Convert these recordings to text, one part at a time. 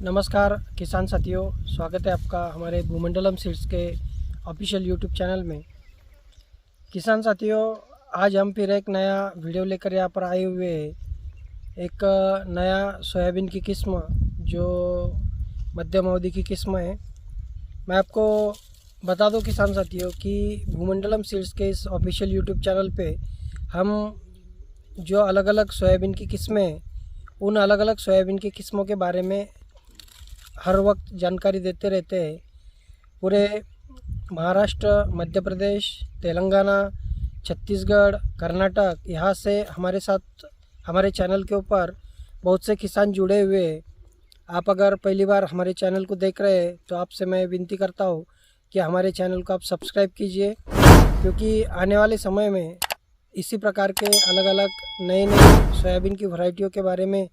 नमस्कार किसान साथियों, स्वागत है आपका हमारे भूमंडलम सीड्स के ऑफिशियल यूट्यूब चैनल में। किसान साथियों, आज हम फिर एक नया वीडियो लेकर यहाँ पर आए हुए हैं। एक नया सोयाबीन की किस्म जो मध्यम अवधि की किस्म है। मैं आपको बता दूं किसान साथियों कि भूमंडलम सीड्स के इस ऑफिशियल यूट्यूब चैनल पे हम जो अलग अलग सोयाबीन की किस्में हैं, उन अलग अलग सोयाबीन की किस्मों के बारे में हर वक्त जानकारी देते रहते हैं। पूरे महाराष्ट्र, मध्य प्रदेश, तेलंगाना, छत्तीसगढ़, कर्नाटक, यहाँ से हमारे साथ हमारे चैनल के ऊपर बहुत से किसान जुड़े हुए हैं। आप अगर पहली बार हमारे चैनल को देख रहे हैं तो आपसे मैं विनती करता हूँ कि हमारे चैनल को आप सब्सक्राइब कीजिए, क्योंकि आने वाले समय में इसी प्रकार के अलग अलग नए नए सोयाबीन की वैरायटियों के बारे में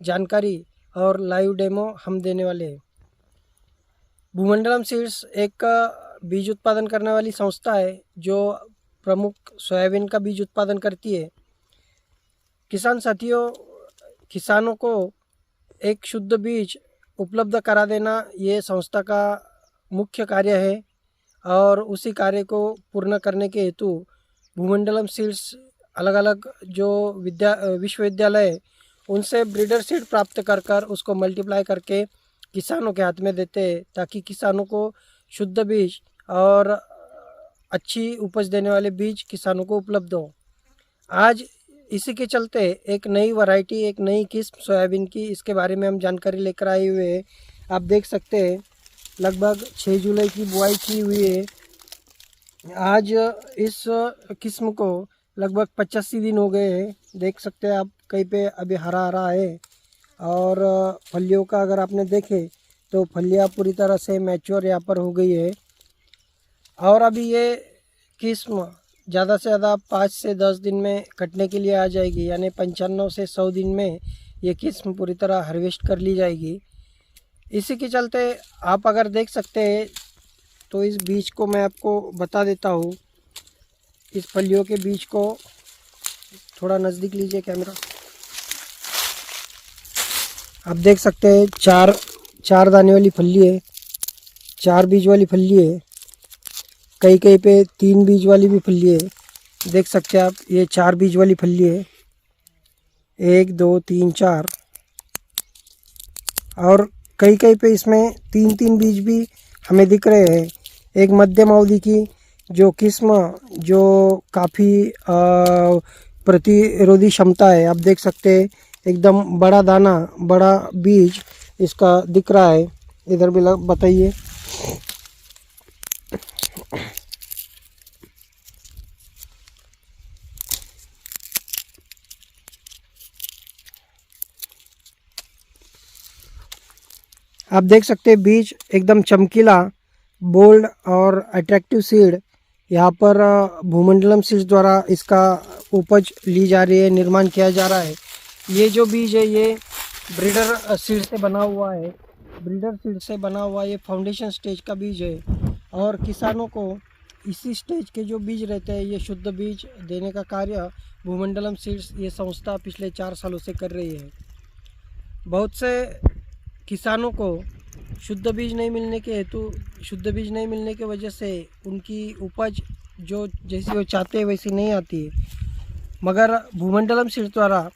जानकारी और लाइव डेमो हम देने वाले हैं। भूमंडलम सीड्स एक बीज उत्पादन करने वाली संस्था है जो प्रमुख सोयाबीन का बीज उत्पादन करती है। किसान साथियों, किसानों को एक शुद्ध बीज उपलब्ध करा देना ये संस्था का मुख्य कार्य है, और उसी कार्य को पूर्ण करने के हेतु भूमंडलम सीड्स अलग अलग जो विश्वविद्यालय उनसे ब्रीडर सीड प्राप्त कर उसको मल्टीप्लाई करके किसानों के हाथ में देते हैं, ताकि किसानों को शुद्ध बीज और अच्छी उपज देने वाले बीज किसानों को उपलब्ध हो। आज इसी के चलते एक नई वैरायटी, एक नई किस्म सोयाबीन की, इसके बारे में हम जानकारी लेकर आए हुए हैं। आप देख सकते हैं लगभग 6 जुलाई की बुआई की हुई है। आज इस किस्म को लगभग 85 दिन हो गए हैं। देख सकते हैं आप, कहीं पे अभी हरा हरा है, और फलियों का अगर आपने देखे तो फलियां पूरी तरह से मैच्योर यहाँ पर हो गई है। और अभी ये किस्म ज़्यादा से ज़्यादा 5 से 10 दिन में कटने के लिए आ जाएगी, यानी 95 से 100 दिन में ये किस्म पूरी तरह हार्वेस्ट कर ली जाएगी। इसी के चलते आप अगर देख सकते हैं तो इस बीज को मैं आपको बता देता हूँ। इस फलियों के बीज को थोड़ा नज़दीक लीजिए कैमरा। आप देख सकते हैं चार दाने वाली फली है, 4 बीज वाली फली है, कहीं कहीं पे 3 बीज वाली भी फली है। देख सकते हैं आप, ये 4 बीज वाली फली है, 1 2 3 4, और कहीं कहीं पे इसमें 3 बीज भी हमें दिख रहे हैं। एक मध्यम अवधि की जो किस्म जो काफ़ी प्रतिरोधी क्षमता है। आप देख सकते हैं एकदम बड़ा दाना, बड़ा बीज इसका दिख रहा है। इधर भी बताइए। आप देख सकते हैं बीज एकदम चमकीला, बोल्ड और अट्रैक्टिव सीड यहाँ पर भूमंडलम सीड्स द्वारा इसका उपज ली जा रही है, निर्माण किया जा रहा है। ये जो बीज है ये ब्रीडर सीड से बना हुआ है। ब्रीडर सीड से बना हुआ ये फाउंडेशन स्टेज का बीज है, और किसानों को इसी स्टेज के जो बीज रहते हैं ये शुद्ध बीज देने का कार्य भूमंडलम सीड्स ये संस्था पिछले 4 सालों से कर रही है। बहुत से किसानों को शुद्ध बीज नहीं मिलने के हेतु, शुद्ध बीज नहीं मिलने की वजह से उनकी उपज जो जैसी वो चाहते हैं वैसी नहीं आती है। मगर भूमंडलम सीड्स द्वारा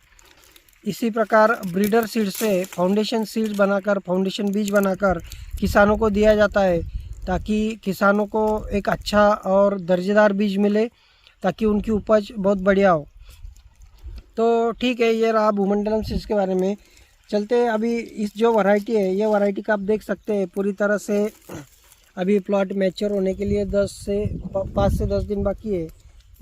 इसी प्रकार ब्रीडर सीड से फाउंडेशन सीड्स बनाकर, फाउंडेशन बीज बनाकर किसानों को दिया जाता है, ताकि किसानों को एक अच्छा और दर्जेदार बीज मिले, ताकि उनकी उपज बहुत बढ़िया हो। तो ठीक है, ये रहा भूमंडलम सीड्स के बारे में। चलते हैं अभी इस जो वैरायटी है, ये वैरायटी का आप देख सकते हैं पूरी तरह से अभी प्लॉट मैच्योर होने के लिए 5 से 10 दिन बाकी है।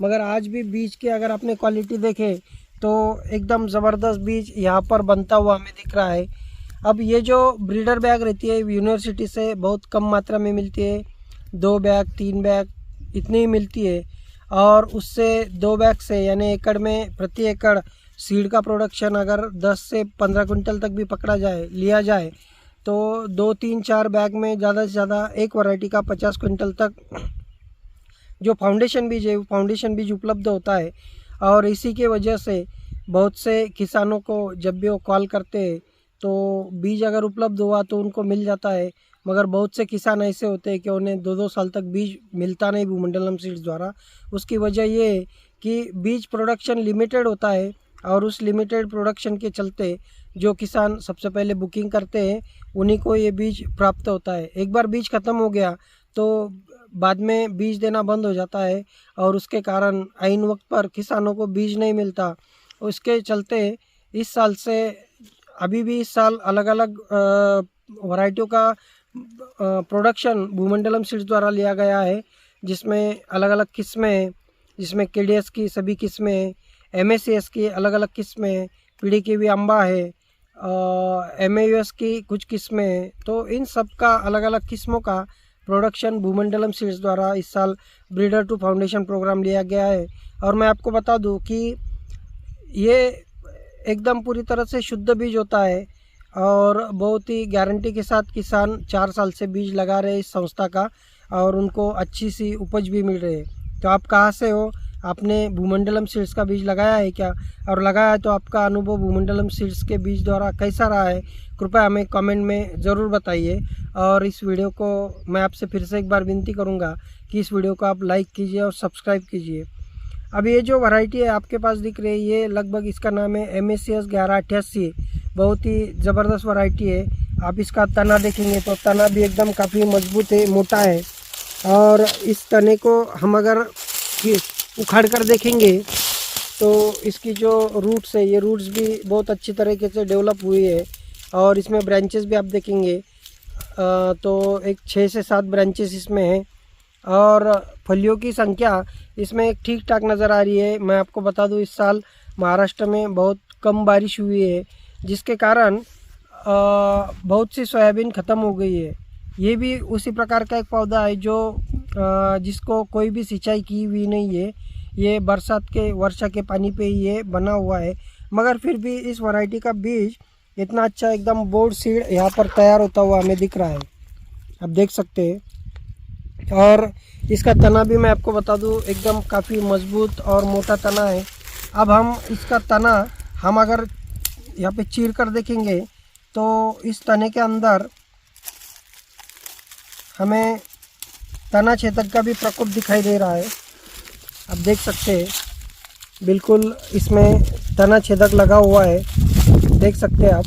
मगर आज भी बीज की अगर आपने क्वालिटी देखे तो एकदम ज़बरदस्त बीज यहाँ पर बनता हुआ हमें दिख रहा है। अब ये जो ब्रीडर बैग रहती है यूनिवर्सिटी से बहुत कम मात्रा में मिलती है, 2 बैग 3 बैग इतनी ही मिलती है, और उससे 2 बैग से यानी एकड़ में प्रति एकड़ सीड का प्रोडक्शन अगर 10 से 15 क्विंटल तक भी लिया जाए तो 2 3 4 बैग में ज़्यादा से ज़्यादा एक वैरायटी का 50 क्विंटल तक जो फाउंडेशन बीज है वो फाउंडेशन बीज उपलब्ध होता है। और इसी के वजह से बहुत से किसानों को जब भी वो कॉल करते हैं तो बीज अगर उपलब्ध हुआ तो उनको मिल जाता है। मगर बहुत से किसान ऐसे होते हैं कि उन्हें 2-2 साल तक बीज मिलता नहीं भूमंडलम सीड्स द्वारा। उसकी वजह ये है कि बीज प्रोडक्शन लिमिटेड होता है और उस लिमिटेड प्रोडक्शन के चलते जो किसान सबसे पहले बुकिंग करते हैं उन्हीं को ये बीज प्राप्त होता है। एक बार बीज ख़त्म हो गया तो बाद में बीज देना बंद हो जाता है और उसके कारण आइन वक्त पर किसानों को बीज नहीं मिलता। उसके चलते इस साल से अभी भी इस साल अलग अलग वैरायटियों का प्रोडक्शन भूमंडलम सीड्स द्वारा लिया गया है, जिसमें अलग अलग किस्में हैं, जिसमें केडीएस की सभी किस्में, MACS की अलग अलग किस्में, PDKV अम्बा है, MAUS की कुछ किस्में हैं। तो इन सब का अलग अलग किस्मों का प्रोडक्शन भूमंडलम सीड्स द्वारा इस साल ब्रीडर टू फाउंडेशन प्रोग्राम लिया गया है। और मैं आपको बता दूं कि ये एकदम पूरी तरह से शुद्ध बीज होता है और बहुत ही गारंटी के साथ किसान 4 साल से बीज लगा रहे हैं इस संस्था का और उनको अच्छी सी उपज भी मिल रही है। तो आप कहाँ से हो, आपने भूमंडलम सीड्स का बीज लगाया है क्या, और लगाया है तो आपका अनुभव भूमंडलम सीड्स के बीज द्वारा कैसा रहा है, कृपया हमें कमेंट में ज़रूर बताइए। और इस वीडियो को मैं आपसे फिर से एक बार विनती करूंगा कि इस वीडियो को आप लाइक कीजिए और सब्सक्राइब कीजिए। अब ये जो वैरायटी है आपके पास दिख रही है, ये लगभग इसका नाम है MACS 1188। बहुत ही ज़बरदस्त वैरायटी है। आप इसका तना देखेंगे तो तना भी एकदम काफ़ी मजबूत है, मोटा है। और इस तने को हम अगर उखाड़ कर देखेंगे तो इसकी जो रूट्स है, ये रूट्स भी बहुत अच्छी तरीके से डेवलप हुई है और इसमें ब्रांचेस भी आप देखेंगे तो एक 6 से 7 ब्रांचेस इसमें हैं और फलियों की संख्या इसमें एक ठीक ठाक नज़र आ रही है। मैं आपको बता दूं इस साल महाराष्ट्र में बहुत कम बारिश हुई है, जिसके कारण बहुत सी सोयाबीन ख़त्म हो गई है। ये भी उसी प्रकार का एक पौधा है जो जिसको कोई भी सिंचाई की हुई नहीं है, ये वर्षा के पानी पे ही ये बना हुआ है। मगर फिर भी इस वैरायटी का बीज इतना अच्छा एकदम बोर्ड सीड यहाँ पर तैयार होता हुआ हमें दिख रहा है, आप देख सकते हैं। और इसका तना भी मैं आपको बता दूं एकदम काफ़ी मजबूत और मोटा तना है। अब हम इसका तना हम अगर यहाँ पे चीर कर देखेंगे तो इस तने के अंदर हमें तना छेदक का भी प्रकोप दिखाई दे रहा है, आप देख सकते हैं। बिल्कुल इसमें तना छेदक लगा हुआ है, देख सकते हैं आप।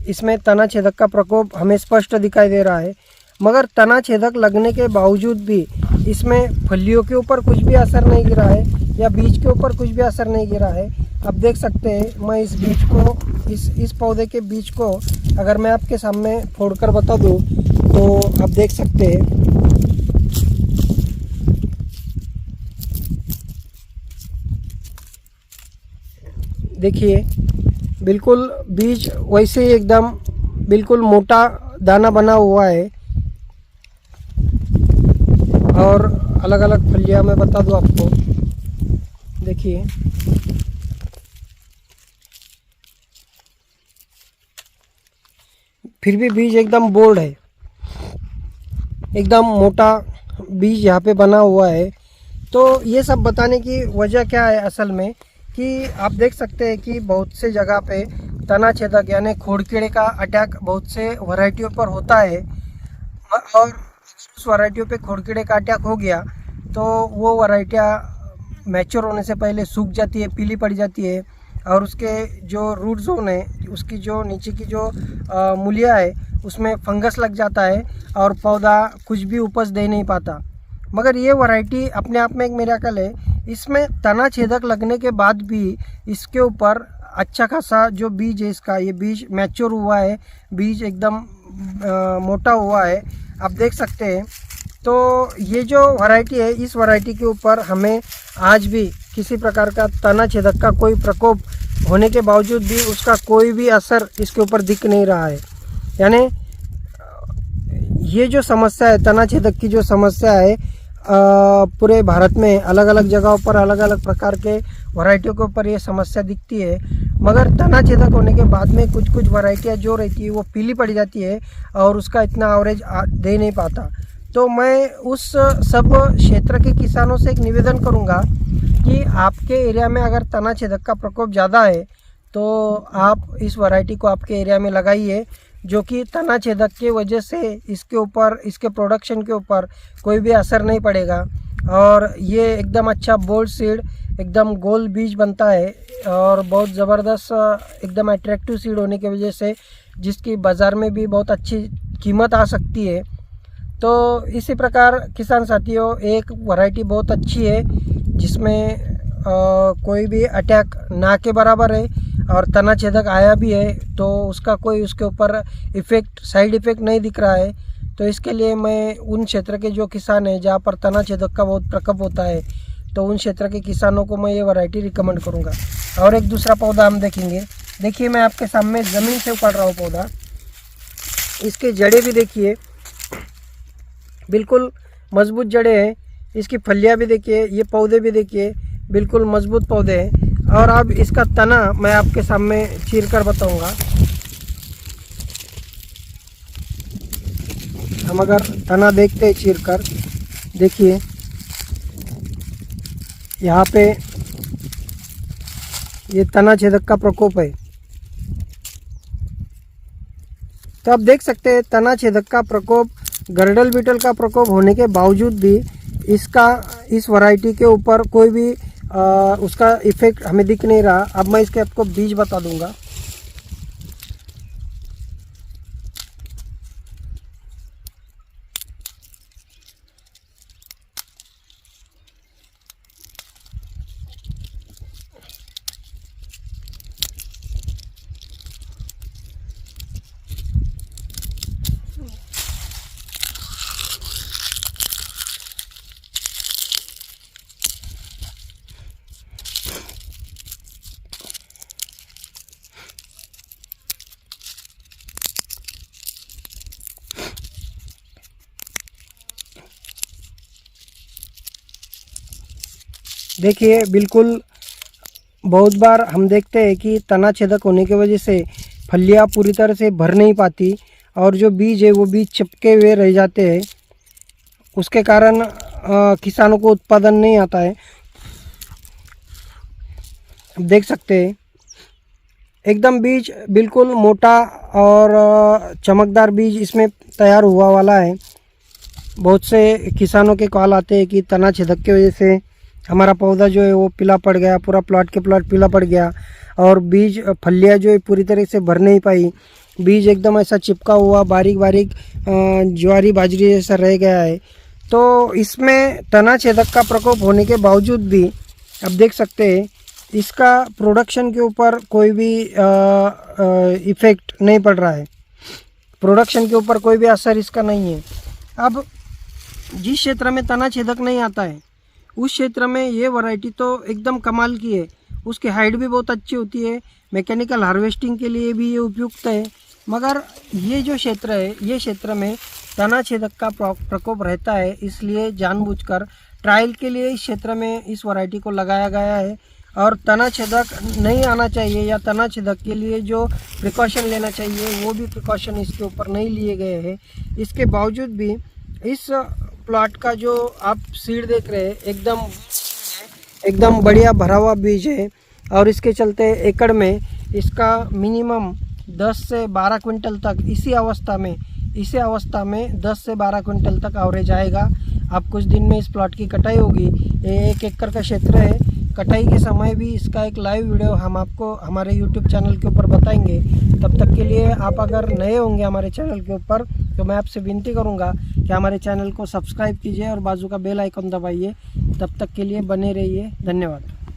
इसमें तना छेदक का प्रकोप हमें स्पष्ट दिखाई दे रहा है। मगर तना छेदक लगने के बावजूद भी इसमें फलियों के ऊपर कुछ भी असर नहीं गिरा है या बीज के ऊपर कुछ भी असर नहीं गिरा है। आप देख सकते हैं। मैं इस बीज को इस पौधे के बीज को अगर मैं आपके सामने फोड़कर बता दूं तो आप देख सकते हैं। देखिए बिल्कुल बीज वैसे ही एकदम बिल्कुल मोटा दाना बना हुआ है और अलग अलग फलियां मैं बता दूं आपको, देखिए फिर भी बीज एकदम बोल्ड है, एकदम मोटा बीज यहाँ पे बना हुआ है। तो ये सब बताने की वजह क्या है असल में कि आप देख सकते हैं कि बहुत से जगह पे तना छेदक यानी खोड़ कीड़े का अटैक बहुत से वैरायटियों पर होता है और उस वैरायटियों पे खोड़ कीड़े का अटैक हो गया तो वो वैरायटियाँ मैच्योर होने से पहले सूख जाती है, पीली पड़ जाती है और उसके जो रूट जोन है, उसकी जो नीचे की जो मूलिया है उसमें फंगस लग जाता है और पौधा कुछ भी उपज दे नहीं पाता। मगर ये वैरायटी अपने आप में एक मिरेकल है। इसमें तना छेदक लगने के बाद भी इसके ऊपर अच्छा खासा जो बीज है इसका, ये बीज मैच्योर हुआ है, बीज एकदम मोटा हुआ है, आप देख सकते हैं। तो ये जो वैरायटी है, इस वैरायटी के ऊपर हमें आज भी किसी प्रकार का तना छेदक का कोई प्रकोप होने के बावजूद भी उसका कोई भी असर इसके ऊपर दिख नहीं रहा है। यानी ये जो समस्या है, तना छेदक की जो समस्या है, पूरे भारत में अलग अलग जगहों पर अलग अलग प्रकार के वैरायटियों के ऊपर ये समस्या दिखती है। मगर तना छेदक होने के बाद में कुछ वैरायटियाँ जो रहती है वो पीली पड़ जाती है और उसका इतना एवरेज दे नहीं पाता। तो मैं उस सब क्षेत्र के किसानों से एक निवेदन करूंगा कि आपके एरिया में अगर तना छेदक का प्रकोप ज़्यादा है तो आप इस वैरायटी को आपके एरिया में लगाइए, जो कि तना छेदक की वजह से इसके ऊपर, इसके प्रोडक्शन के ऊपर कोई भी असर नहीं पड़ेगा। और ये एकदम अच्छा बोल्ड सीड, एकदम गोल बीज बनता है और बहुत ज़बरदस्त एकदम अट्रैक्टिव सीड होने की वजह से जिसकी बाज़ार में भी बहुत अच्छी कीमत आ सकती है। तो इसी प्रकार किसान साथियों, एक वैरायटी बहुत अच्छी है जिसमें कोई भी अटैक ना के बराबर है और तना छेदक आया भी है तो उसका कोई उसके ऊपर इफ़ेक्ट, साइड इफ़ेक्ट नहीं दिख रहा है। तो इसके लिए मैं उन क्षेत्र के जो किसान हैं जहाँ पर तना छेदक का बहुत प्रकोप होता है, तो उन क्षेत्र के किसानों को मैं ये वैरायटी रिकमेंड करूँगा। और एक दूसरा पौधा हम देखेंगे। देखिए, मैं आपके सामने ज़मीन से उखाड़ रहा हूँ पौधा। इसके जड़ें भी देखिए, बिल्कुल मजबूत जड़ें हैं। इसकी फलियाँ भी देखिए, ये पौधे भी देखिए, बिल्कुल मजबूत पौधे हैं। और अब इसका तना मैं आपके सामने चीर कर बताऊँगा। हम अगर तना देखते हैं चीर कर, देखिए यहाँ पे ये तना छेदक का प्रकोप है। तो आप देख सकते हैं तना छेदक का प्रकोप, गर्डल बीटल का प्रकोप होने के बावजूद भी इस वैरायटी के ऊपर कोई भी उसका इफेक्ट हमें दिख नहीं रहा। अब मैं इसके आपको बीज बता दूंगा। देखिए, बिल्कुल बहुत बार हम देखते हैं कि तना छेदक होने की वजह से फलियाँ पूरी तरह से भर नहीं पाती और जो बीज है वो बीज चिपके हुए रह जाते हैं। उसके कारण किसानों को उत्पादन नहीं आता है। आप देख सकते हैं एकदम बीज बिल्कुल मोटा और चमकदार बीज इसमें तैयार हुआ वाला है। बहुत से किसानों के कॉल आते हैं कि तना छेदक की वजह से हमारा पौधा जो है वो पीला पड़ गया, पूरा प्लॉट के प्लॉट पीला पड़ गया और बीज फलियाँ जो है पूरी तरह से भर नहीं पाई, बीज एकदम ऐसा चिपका हुआ बारीक बारीक ज्वारी बाजरी जैसा रह गया है। तो इसमें तना छेदक का प्रकोप होने के बावजूद भी आप देख सकते हैं इसका प्रोडक्शन के ऊपर कोई भी इफ़ेक्ट नहीं पड़ रहा है, प्रोडक्शन के ऊपर कोई भी असर इसका नहीं है। अब जिस क्षेत्र में तना छेदक नहीं आता है उस क्षेत्र में ये वैरायटी तो एकदम कमाल की है। उसकी हाइट भी बहुत अच्छी होती है, मैकेनिकल हार्वेस्टिंग के लिए भी ये उपयुक्त है। मगर ये जो क्षेत्र है, ये क्षेत्र में तना छेदक का प्रकोप रहता है, इसलिए जानबूझकर ट्रायल के लिए इस क्षेत्र में इस वैरायटी को लगाया गया है। और तना छेदक नहीं आना चाहिए या तना छेदक के लिए जो प्रिकॉशन लेना चाहिए वो भी प्रिकॉशन इसके ऊपर नहीं लिए गए हैं। इसके बावजूद भी इस प्लॉट का जो आप सीड देख रहे हैं एकदम बढ़िया भरा हुआ बीज है और इसके चलते एकड़ में इसका मिनिमम 10 से 12 क्विंटल तक इसी अवस्था में 10 से 12 क्विंटल तक एवरेज आएगा। अब कुछ दिन में इस प्लॉट की कटाई होगी। ये 1 एकड़ का क्षेत्र है। कटाई के समय भी इसका एक लाइव वीडियो हम आपको हमारे YouTube चैनल के ऊपर बताएंगे। तब तक के लिए आप अगर नए होंगे हमारे चैनल के ऊपर तो मैं आपसे विनती करूंगा कि हमारे चैनल को सब्सक्राइब कीजिए और बाजू का बेल आइकन दबाइए। तब तक के लिए बने रहिए। धन्यवाद।